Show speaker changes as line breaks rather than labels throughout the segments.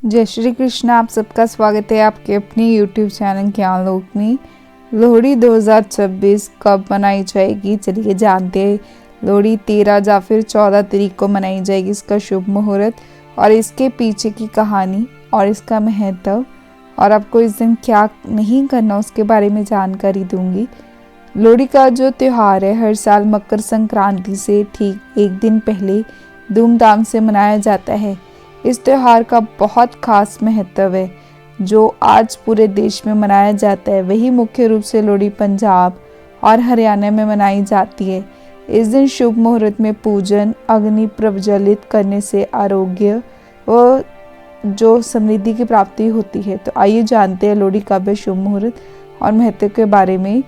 जय श्री कृष्ण। आप सबका स्वागत है आपके अपने YouTube चैनल ज्ञान लोक में। लोहड़ी 2026 कब मनाई जाएगी, चलिए जानते हैं। लोहड़ी 13 या फिर 14 तारीख को मनाई जाएगी। इसका शुभ मुहूर्त और इसके पीछे की कहानी और इसका महत्व और आपको इस दिन क्या नहीं करना उसके बारे में जानकारी दूंगी। लोहड़ी का जो त्यौहार है हर साल मकर संक्रांति से ठीक एक दिन पहले धूमधाम से मनाया जाता है। इस त्यौहार का बहुत खास महत्व है जो आज पूरे देश में मनाया जाता है। वही मुख्य रूप से लोहड़ी पंजाब और हरियाणा में मनाई जाती है। इस दिन शुभ मुहूर्त में पूजन अग्नि प्रज्वलित करने से आरोग्य व जो समृद्धि की प्राप्ति होती है। तो आइए जानते हैं लोहड़ी कब है, शुभ मुहूर्त और महत्व के बारे में।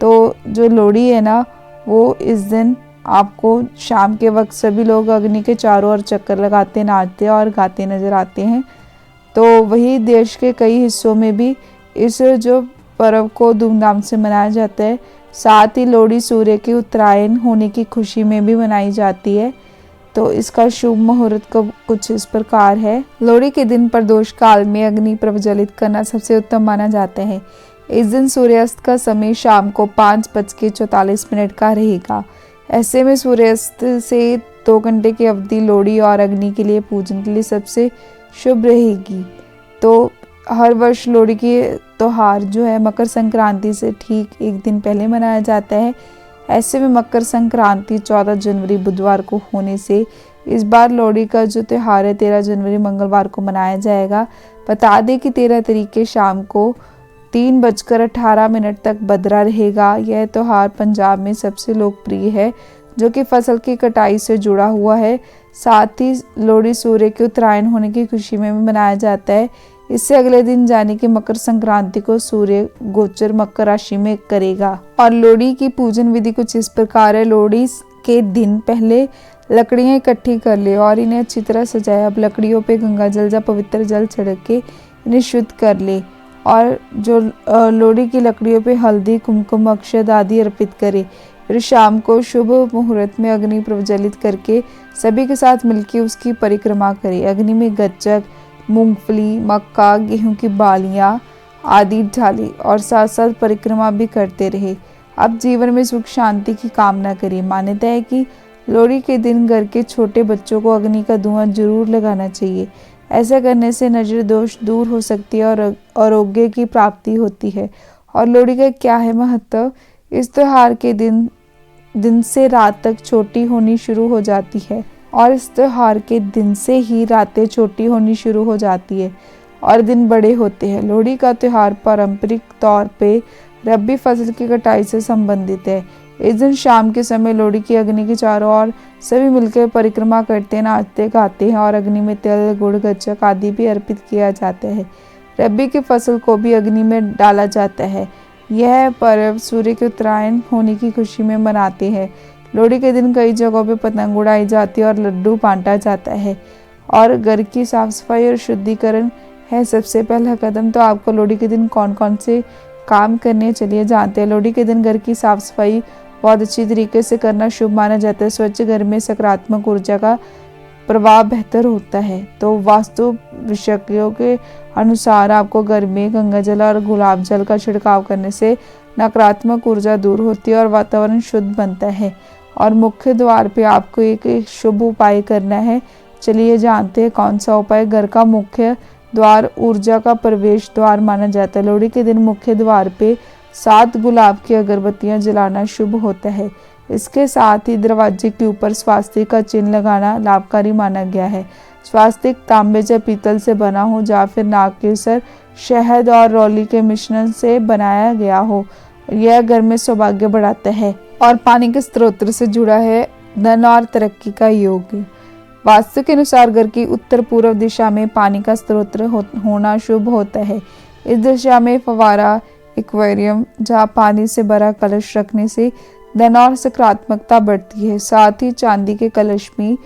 तो जो लोहड़ी है ना, वो इस दिन आपको शाम के वक्त सभी लोग अग्नि के चारों ओर चक्कर लगाते, नाचते और गाते नजर आते हैं। तो वही देश के कई हिस्सों में भी इस जो पर्व को धूमधाम से मनाया जाता है। साथ ही लोहड़ी सूर्य के उत्तरायण होने की खुशी में भी मनाई जाती है। तो इसका शुभ मुहूर्त को कुछ इस प्रकार है। लोहड़ी के दिन प्रदोष काल में अग्नि प्रज्वलित करना सबसे उत्तम माना जाता है। इस दिन सूर्यास्त का समय शाम को 5:44 का रहेगा। ऐसे में सूर्यास्त से 2 घंटे की अवधि लोहड़ी और अग्नि के लिए पूजन के लिए सबसे शुभ रहेगी। तो हर वर्ष लोहड़ी की त्योहार जो है मकर संक्रांति से ठीक एक दिन पहले मनाया जाता है। ऐसे में मकर संक्रांति 14 जनवरी बुधवार को होने से इस बार लोहड़ी का जो त्यौहार है 13 जनवरी मंगलवार को मनाया जाएगा। बता दें कि 13 तारीख के शाम को 3:18 तक बदरा रहेगा। यह त्यौहार पंजाब में सबसे लोकप्रिय है जो कि फसल की कटाई से जुड़ा हुआ है। साथ ही लोहड़ी सूर्य के उत्तरायण होने की खुशी में भी मनाया जाता है। इससे अगले दिन यानी कि मकर संक्रांति को सूर्य गोचर मकर राशि में करेगा। और लोहड़ी की पूजन विधि कुछ इस प्रकार है। लोहड़ी के दिन पहले लकड़ियां इकट्ठी कर ले और इन्हें अच्छी तरह सजाए। अब लकड़ियों पे गंगा जल या पवित्र जल छिड़क के इन्हें शुद्ध कर ले और जो लोहड़ी की लकड़ियों पे हल्दी कुमकुम अक्षत आदि अर्पित करे। फिर शाम को शुभ मुहूर्त में अग्नि प्रज्वलित करके सभी के साथ मिलकर उसकी परिक्रमा करे। अग्नि में गच्चक मूंगफली मक्का गेहूं की बालियां आदि डाली और साथ साथ परिक्रमा भी करते रहे। अब जीवन में सुख शांति की कामना करें। मान्यता है कि लोहड़ी के दिन घर के छोटे बच्चों को अग्नि का धुआं जरूर लगाना चाहिए। ऐसा करने से नजर दोष दूर हो सकती है और आरोग्य की प्राप्ति होती है। और लोहड़ी का क्या है महत्व? इस त्योहार के दिन से रात तक छोटी होनी शुरू हो जाती है और इस त्योहार के दिन से ही रातें छोटी होनी शुरू हो जाती है और दिन बड़े होते हैं। लोहड़ी का त्यौहार पारंपरिक तौर पे रबी फसल की कटाई से संबंधित है। इस दिन शाम के समय लोहड़ी की अग्नि के चारों ओर सभी मिलकर परिक्रमा करते, नाचते गाते हैं और अग्नि में तिल गुड़ गच्चक आदि भी अर्पित किया जाता है। रबी की फसल को भी अग्नि में डाला जाता है। यह पर्व सूर्य के उत्तरायण होने की खुशी में मनाते हैं। लोहड़ी के दिन कई जगहों पे पतंग उड़ाई जाती है और लड्डू बांटा जाता है। और घर की साफ सफाई और शुद्धिकरण है सबसे पहला कदम। तो आपको लोहड़ी के दिन कौन कौन से काम करने चलिए जानते हैं। लोहड़ी के दिन घर की साफ सफाई बहुत अच्छी तरीके से करना शुभ माना जाता है। स्वच्छ घर में सकारात्मक ऊर्जा का प्रभाव बेहतर होता है। तो वास्तु विशेषज्ञों के अनुसार आपको घर में गंगा जल और गुलाब जल का छिड़काव करने से नकारात्मक ऊर्जा दूर होती है और वातावरण शुद्ध बनता है। और मुख्य द्वार पे आपको एक शुभ उपाय करना है। चलिए जानते हैं कौन सा उपाय। घर का मुख्य द्वार ऊर्जा का प्रवेश द्वार माना जाता है। लोहड़ी के दिन मुख्य द्वार पे 7 गुलाब की अगरबत्तियां जलाना शुभ होता है। इसके साथ ही दरवाजे के ऊपर स्वास्तिक का चिन्ह लगाना लाभकारी माना गया है। स्वास्तिक तांबे या पीतल से बना हो या फिर नागकेसर शहद और रौली के मिश्रण से बनाया गया हो। यह घर में सौभाग्य बढ़ाता है और पानी के स्रोत से जुड़ा है। धन और तरक्की का योग। वास्तु के अनुसार घर की उत्तर पूर्व दिशा में पानी का स्रोत होना शुभ होता है। इस दिशा में फवारा एक्वेरियम जहाँ पानी से भरा कलश रखने से धन और सकारात्मकता बढ़ती है। साथ ही चांदी के कलश में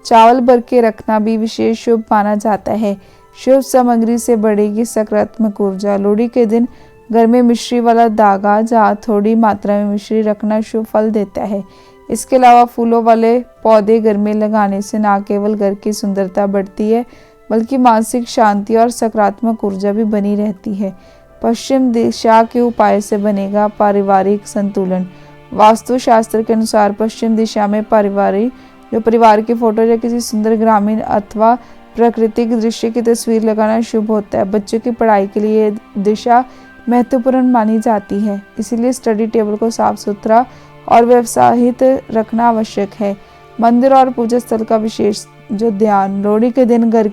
चावल भर के रखना भी विशेष शुभ माना जाता है। शुभ सामग्री से बढ़ेगी सकारात्मक ऊर्जा। लोहड़ी के दिन घर में मिश्री वाला धागा जहाँ थोड़ी मात्रा में मिश्री रखना शुभ फल देता है। इसके अलावा फूलों वाले पौधे घर में लगाने से न केवल घर की सुंदरता बढ़ती है बल्कि मानसिक शांति और सकारात्मक ऊर्जा भी बनी रहती है। पश्चिम दिशा के उपाय से बनेगा पारिवारिक संतुलन। वास्तुशास्त्र के अनुसार पश्चिम दिशा में परिवार की फोटो या किसी सुंदर ग्रामीण अथवा प्राकृतिक दृश्य की तस्वीर लगाना शुभ होता है। बच्चों की पढ़ाई के लिए ये दिशा महत्वपूर्ण मानी जाती है, इसीलिए स्टडी टेबल को साफ सुथरा और व्यवसायित रखना आवश्यक है। मंदिर और पूजा स्थल का विशेष ध्यान। लोहड़ी के दिन घर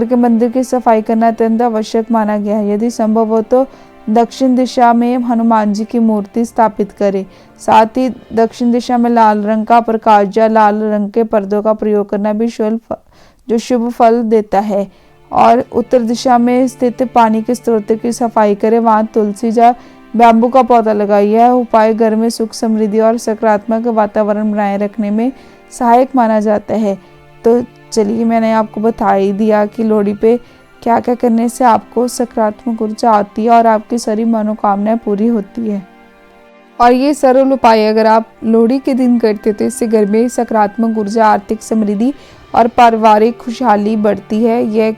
के मंदिर की सफाई करना अत्यंत आवश्यक माना गया है। यदि संभव हो तो दक्षिण दिशा में हनुमान जी की मूर्ति स्थापित करें। साथ ही दक्षिण दिशा में लाल रंग का प्रकाश या लाल रंग के पर्दों का प्रयोग करना भी शुभ फल देता है। और उत्तर दिशा में स्थित पानी के स्रोत की सफाई करें, वहां तुलसी या बैम्बू का पौधा लगाइए। यह उपाय घर में सुख समृद्धि और सकारात्मक वातावरण बनाए रखने में सहायक माना जाता है। तो चलिए, मैंने आपको बता ही दिया कि लोहड़ी पे क्या क्या करने से आपको सकारात्मक ऊर्जा आती है और आपकी सारी मनोकामनाएं पूरी होती है। और ये सरल उपाय अगर आप लोहड़ी के दिन करते तो इससे घर में सकारात्मक ऊर्जा, आर्थिक समृद्धि और पारिवारिक खुशहाली बढ़ती है। ये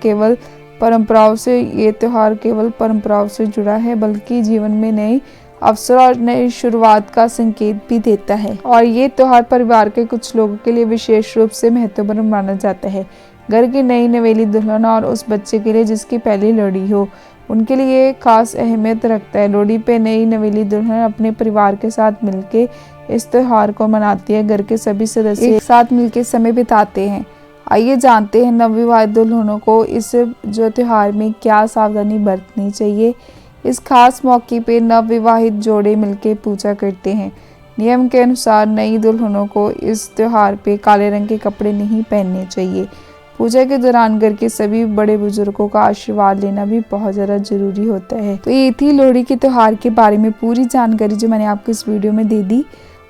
त्यौहार केवल परंपराओं से जुड़ा है, बल्कि जीवन में नए अवसर और नई शुरुआत का संकेत भी देता है। और ये त्यौहार परिवार के कुछ लोगों के लिए विशेष रूप से महत्वपूर्ण माना जाता है। घर की नई नवेली दुल्हन और उस बच्चे के लिए जिसकी पहली लोहड़ी हो, उनके लिए खास अहमियत रखता है। लोहड़ी पे नई नवेली दुल्हन अपने परिवार के साथ मिलके इस त्यौहार को मनाती है। घर के सभी सदस्य एक साथ मिलके समय बिताते हैं। आइए जानते हैं नवविवाहित दुल्हनों को इस त्यौहार में क्या सावधानी बरतनी चाहिए। इस खास मौके पे नवविवाहित जोड़े मिलके पूजा करते हैं। नियम के अनुसार नई दुल्हनों को इस त्यौहार पे काले रंग के कपड़े नहीं पहनने चाहिए। पूजा के दौरान घर के सभी बड़े बुजुर्गों का आशीर्वाद लेना भी बहुत ज़्यादा जरूरी होता है। तो ये थी लोहड़ी के त्यौहार के बारे में पूरी जानकारी जो मैंने आपको इस वीडियो में दे दी।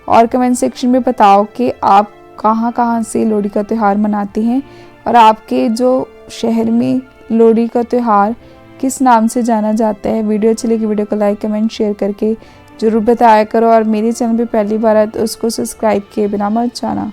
और कमेंट सेक्शन में बताओ कि आप कहाँ से लोहड़ी का त्यौहार मनाते हैं और आपके जो शहर में लोहड़ी का त्यौहार किस नाम से जाना जाता है। वीडियो अच्छी लगी वीडियो को लाइक, कमेंट, शेयर करके जरूर बताया करो। और मेरे चैनल पे पहली बार है तो उसको सब्सक्राइब किए बिना मत जाना।